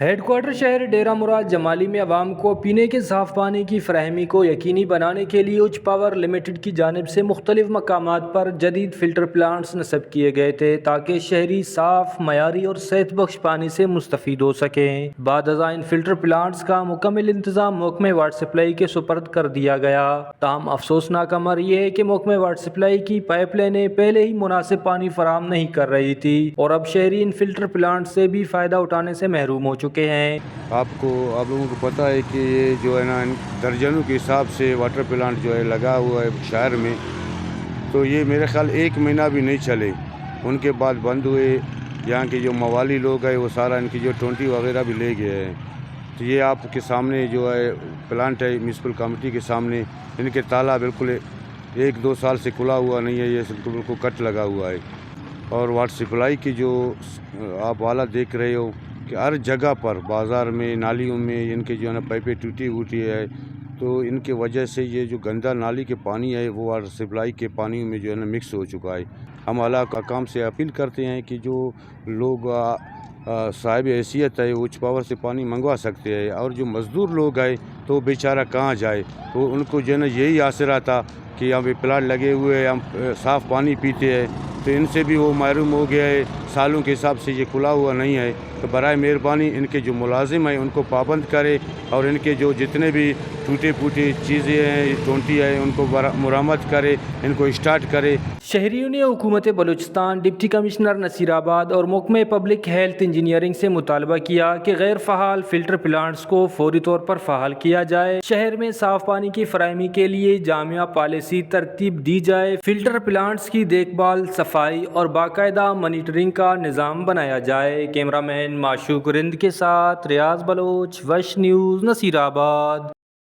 Head quarter شہر ڈیرہ مراد جمالی میں عوام کو پینے کے صاف پانی کی فراہمی کو یقینی بنانے کے لیے اچ پاور لمیٹڈ کی جانب سے مختلف مقامات پر جدید فلٹر پلانٹس نصب کیے گئے تھے تاکہ شہری صاف، معیاری اور صحت بخش پانی سے مستفید ہو سکیں۔ بعد ازاں ان فلٹر پلانٹس کا مکمل انتظام محکمہ واٹر سپلائی کے سپرد کر دیا گیا۔ تاہم افسوسناک امر یہ ہے کہ محکمہ واٹر سپلائی کی پائپ لائنیں پہلے ہی مناسب پانی فراہم نہیں کر رہی تھی اور اب شہری ان فلٹر پلانٹ سے بھی فائدہ اٹھانے سے محروم ہو چکے ہیں۔ آپ لوگوں کو پتہ ہے کہ یہ جو ہے نا درجنوں کے حساب سے واٹر پلانٹ جو ہے لگا ہوا ہے شہر میں، تو یہ میرے خیال 1 مہینہ بھی نہیں چلے، ان کے بعد بند ہوئے۔ یہاں کے جو موالی لوگ ہیں وہ سارا ان کی جو ٹونٹی وغیرہ بھی لے گئے ہیں۔ تو یہ آپ کے سامنے جو ہے پلانٹ ہے میونسپل کمیٹی کے سامنے، ان کے تالا بالکل 1-2 سال سے کھلا ہوا نہیں ہے، یہ بالکل کٹ لگا ہوا ہے۔ اور واٹر سپلائی کی جو آپ حالت دیکھ رہے ہو کہ ہر جگہ پر بازار میں، نالیوں میں ان کے جو ہے نا پائپیں ٹوٹی ہوئی ہے، تو ان کی وجہ سے یہ جو گندا نالی کے پانی ہے وہ واٹر سپلائی کے پانی میں جو ہے نا مکس ہو چکا ہے۔ ہم اعلیٰ حکام سے اپیل کرتے ہیں کہ جو لوگ صاحب حیثیت ہے وہ اچ پاور سے پانی منگوا سکتے ہیں، اور جو مزدور لوگ ہیں تو بیچارہ کہاں جائے، تو ان کو جو ہے نا یہی آسرا تھا کہ یہاں پہ پلانٹ لگے ہوئے ہیں، ہم صاف پانی پیتے ہیں، تو ان سے بھی وہ محروم ہو گیا ہے۔ سالوں کے حساب سے یہ کھلا ہوا نہیں ہے، تو برائے مہربانی ان کے جو ملازم ہیں ان کو پابند کرے، اور ان کے جو جتنے بھی ٹوٹے پھوٹے چیزیں ہیں، ٹونٹی ہے، ان کو مرمت کرے، ان کو اسٹارٹ کرے۔ شہریوں نے حکومت بلوچستان، ڈپٹی کمشنر نصیر آباد اور محکمہ پبلک ہیلتھ انجینئرنگ سے مطالبہ کیا کہ غیر فعال فلٹر پلانٹس کو فوری طور پر فعال کیا جائے، شہر میں صاف پانی کی فراہمی کے لیے جامع پالیسی ترتیب دی جائے، فلٹر پلانٹس کی دیکھ بھال، صفائی اور باقاعدہ مانیٹرنگ کا نظام بنایا جائے۔ کیمرہ مین معشوق رند کے ساتھ ریاض بلوچ، وش نیوز، نصیر آباد۔